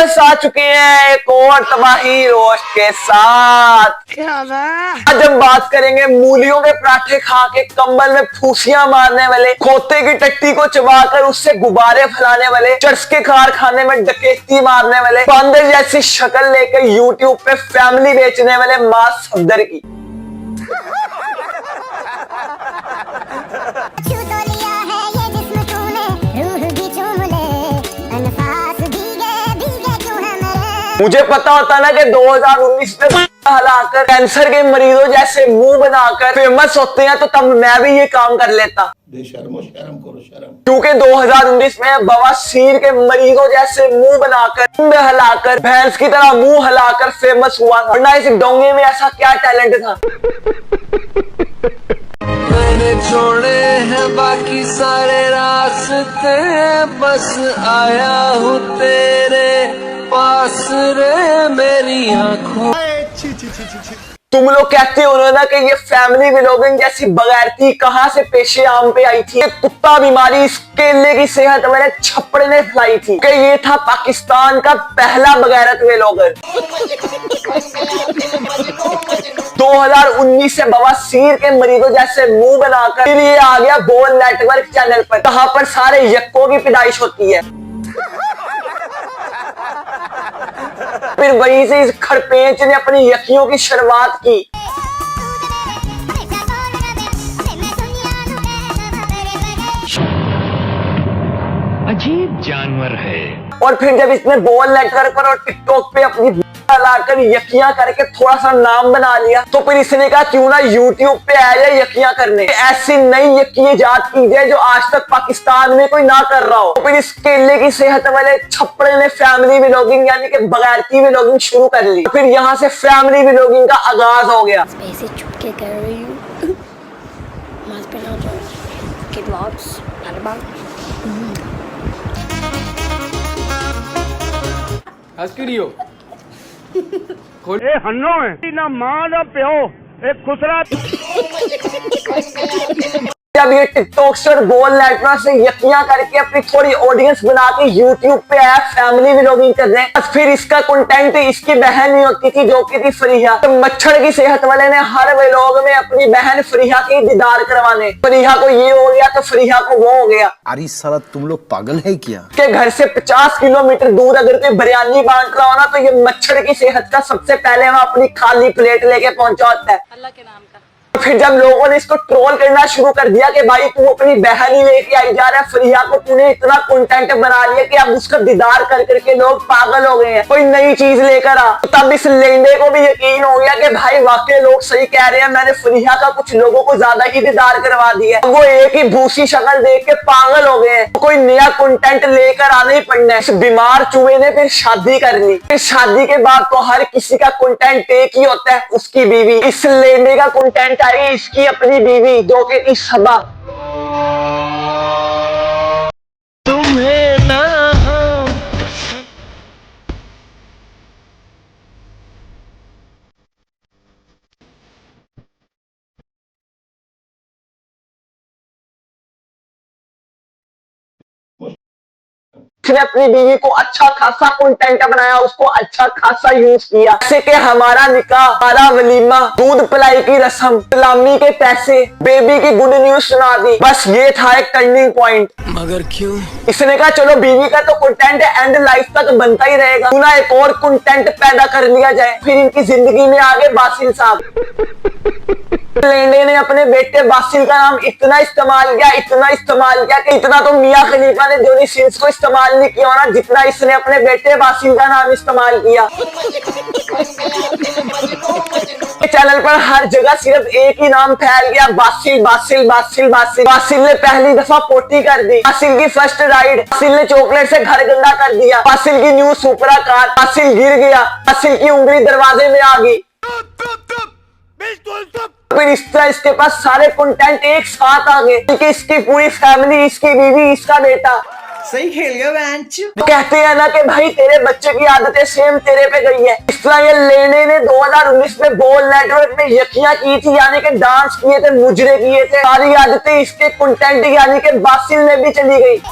Viewers आ चुके हैं एक और तबाही रोस्ट के साथ। आज हम बात करेंगे मूलियों के पराठे खा के कंबल में फूसियां मारने वाले, खोते की टट्टी को चबाकर उससे गुब्बारे फैलाने वाले, चर्च के कारखाने में डकैती मारने वाले, बंदर जैसी शक्ल लेकर यूट्यूब पे फैमिली बेचने वाले मास सफदर की। मुझे पता होता ना कि 2019 में हलाकर कैंसर के मरीजों जैसे मुंह बनाकर फेमस होते हैं तो तब मैं भी ये काम कर लेता। बेशर्मो शर्म करो शर्म। क्योंकि 2019 में बवासीर के मरीजों जैसे मुंह बनाकर हलाकर भैंस की तरह मुंह हिलाकर फेमस हुआ था, वरना इस डोंगे में ऐसा क्या टैलेंट था। मैंने छोड़े हैं बाकी सारे रास्ते, बस आया हूँ तेरे पास रे मेरी आँखों। तुम लोग कहते हो ना कि ये फैमिली व्लॉगिंग जैसी बगैरती कहां से पेशे आम पे आई थी। कुत्ता बीमारी इस केले की सेहत मेरे छप्पड़ ने फैलाई थी कि ये था पाकिस्तान का पहला बगैरत व्लॉगर। 2019 से बवासीर के मरीजों जैसे मुंह बनाकर फिर ये आ गया बोल नेटवर्क चैनल पर, जहां पर सारे यक्कों की पैदाइश होती है। फिर वहीं से इस खरपेंच ने अपनी यकियों की शुरुआत की। अजीब जानवर है। और फिर जब इसने बोल नेटवर्क पर और टिकटॉक पे अपनी लाकर यकियां करके थोड़ा सा नाम बना लिया, तो फिर इसने कहा क्यों ना यूट्यूब पे आ जाए यकियां करने, ऐसी नई यकी इजाद की जाए जो आज तक पाकिस्तान में कोई ना कर रहा हो। तो फिर इस केले की सेहत वाले छप्पड़े ने फैमिली व्लॉगिंग यानी कि बगैरती व्लॉगिंग शुरू कर ली। फिर यहाँ से फैमिली व्लॉगिंग का आगाज हो गया। कर रही हूँ ਇਹ ਹੰਨੋ ਹੈ ਨਾ ਮਾਂ ਦਾ ਪਿਓ ਇਹ ਖੁਸਰਾ। जब ये टिकटॉक्सर बोल नेटवर्क से यकियां करके अपनी थोड़ी ऑडियंस बना के यूट्यूब पे आया फैमिली व्लॉगिंग करने, फिर इसका कंटेंट इसकी बहन नहीं होती थी जो कि थी फरीहा। तो मच्छर की सेहत वाले ने हर व्लॉग में अपनी बहन फरीहा की दीदार करवाने, फरीहा को ये हो गया तो फरीहा को वो हो गया। अरे साला तुम लोग पागल है क्या? के घर से 50 किलोमीटर दूर अगर कोई बिरयानी बांट रहा हो ना, तो ये मच्छर की सेहत का सबसे पहले वह अपनी खाली प्लेट लेके पहुंचा होता है अल्लाह के नाम का। फिर जब लोगों ने इसको ट्रोल करना शुरू कर दिया कि भाई तू अपनी बहन ही लेके आई जा रहा है, फरीहा को तूने इतना कंटेंट बना लिया कि अब उसका दीदार कर करके लोग पागल हो गए हैं, कोई नई चीज लेकर आ। तो तब इस लेंडे को भी यकीन हो गया कि भाई वाकई लोग सही कह रहे हैं, मैंने फरीहा का कुछ लोगों को ज्यादा ही दीदार करवा दिया। वो एक ही भूसी शक्ल देख के पागल हो गए हैं, कोई नया कंटेंट लेकर आना ही पड़ना है। इस बीमार चूहे ने फिर शादी कर ली। फिर शादी के बाद तो हर किसी का कंटेंट एक ही होता है, उसकी बीवी। इस लेंडे का कंटेंट इसकी अपनी बीवी जो कि इस सबा तुम्हें ना उसने अपनी बीवी को अच्छा खासा कंटेंट बनाया, उसको अच्छा खासा यूज किया, जैसे कि हमारा निकाह, हमारा वलीमा, दूध पिलाई की रस्म, सलामी के पैसे, बेबी की गुड न्यूज सुना दी। बस ये था एक टर्निंग पॉइंट। मगर क्यों? इसने कहा चलो बीवी का तो कंटेंट एंड लाइफ तक बनता ही रहेगा, क्यों ना एक और कंटेंट पैदा कर लिया जाए। फिर इनकी जिंदगी में आगे बासिल साहब। लेंडे ने अपने बेटे बासिल का नाम इतना इस्तेमाल किया कि इतना तो मियां खलीफा ने जोनी सिंस को इस्तेमाल नहीं किया ना जितना इसने अपने बेटे बासिल का नाम इस्तेमाल किया। चैनल पर हर जगह सिर्फ एक ही नाम फैल गया, Basil Basil Basil Basil. Basil ने पहली दफा पोटी कर दी, बासिल की फर्स्ट राइड, बासिल ने चॉकलेट से घर गंदा कर दिया, बासिल की न्यू सुपरा कार, बासिल गिर गया, बासिल की उंगली दरवाजे में आ गई। फिर इस तरह इसके पास सारे कंटेंट एक साथ आ गए कि इसकी पूरी फैमिली, इसकी बीवी, इसका बेटा। सही खेल गया बेंच। कहते हैं ना कि भाई तेरे बच्चे की आदतें सेम तेरे पे गई है। इस तरह ये लेने ने 2019 में बोल नेटवर्क में यकियां की थी, यानी कि डांस किए थे, मुजरे किए थे, सारी आदतें इसके कंटेंट यानी कि बासिल में भी चली गई।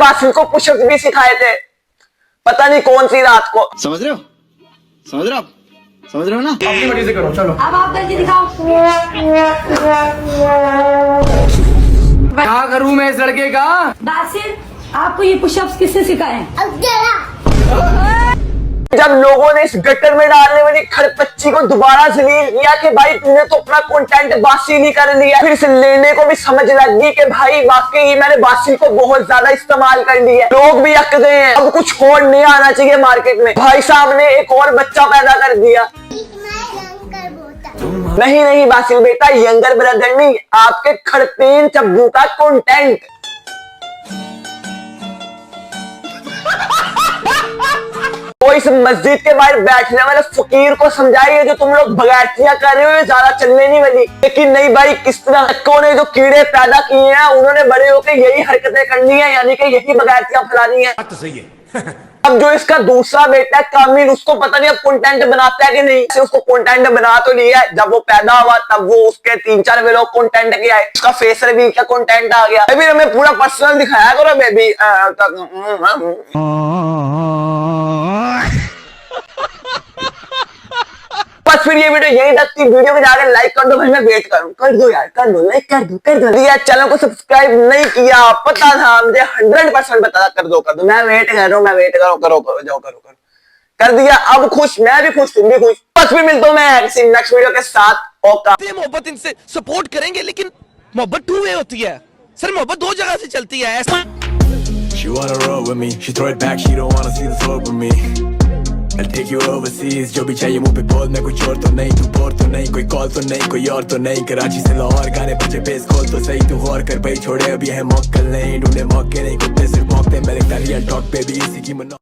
बासिल को पुशअप भी सिखाए थे, पता नहीं कौन सी रात को। समझ रहे हो? समझ रहे हो आप? समझ रहे हो ना? अपनी मर्जी से करो, चलो। अब आप करके दिखाओ। क्या करूं मैं इस लड़के का? बासिल, आपको ये पुशअप्स किसने सिखाए? जब लोगों ने इस गटर में डालने वाली खड़पच्ची को दोबारा जलील किया कि भाई तुमने तो अपना कंटेंट बासी नहीं कर लिया, फिर इसे लेने को भी समझ लग गई कि भाई वाकई मैंने बासी को बहुत ज्यादा इस्तेमाल कर लिया है। लोग भी अक गए हैं, अब कुछ और नहीं आना चाहिए मार्केट में। भाई साहब ने एक और बच्चा पैदा कर दिया। नहीं नहीं बासिल बेटा, यंगर ब्रदर नहीं, आपके खड़पेन चब्बू का कंटेंट। तो इस मस्जिद के बाहर बैठने वाले फकीर को समझाइए जो तुम लोग बगैरतियां कर रहे हो ज्यादा चलने नहीं वाली। लेकिन नहीं भाई, किस तरह ने जो कीड़े पैदा किए हैं उन्होंने बड़े होकर यही हरकतें करनी है, यानी कि यही बगैरतियां फैलानी है। तो सही है। अब जो इसका दूसरा बेटा है कामिल, उसको पता नहीं अब कंटेंट बनाता है कि नहीं। उसको कंटेंट बना तो लिया है, जब वो पैदा हुआ तब वो उसके 3-4 वीडियो कंटेंट किया है, उसका फेस रिवील का कंटेंट आ गया। अभी हमें पूरा पर्सनल दिखाया करो बेबी। बस फिर ये वीडियो यही तक थी। वीडियो को जाकर लाइक कर दो भाई, मैं वेट करूं। कर दो यार, कर दो, लाइक कर दो। यार चैनल को सब्सक्राइब नहीं किया, पता था मुझे 100% पता था। कर दो। मैं वेट कर रहा हूँ, करो जाओ करो। कर दिया, अब खुश, मैं भी खुश, तुम भी खुश। बस फिर मिलता हूँ मैं किसी नेक्स्ट वीडियो के साथ। ओके, मोहब्बत इनसे सपोर्ट करेंगे, लेकिन मोहब्बत टू वे होती है सर, मोहब्बत 2 जगह से चलती है। She wanna roll with me, she throw it back, she don't wanna see the smoke with me. I'll take you overseas, जो भी चाहिए मुंह पे बोल, मैं कुछ और तो नहीं, तू बोर तो नहीं, कोई कॉल तो नहीं, कोई और तो नहीं। कराची से लाहौर गाने बजे बेस खोल तो सही, तू और कर भाई छोड़े अभी है मौकल नहीं, ढूंढे मौके नहीं, कुत्ते सिर्फ मौके। मैं लिखता रियल टॉक बेबी, इसी की मनो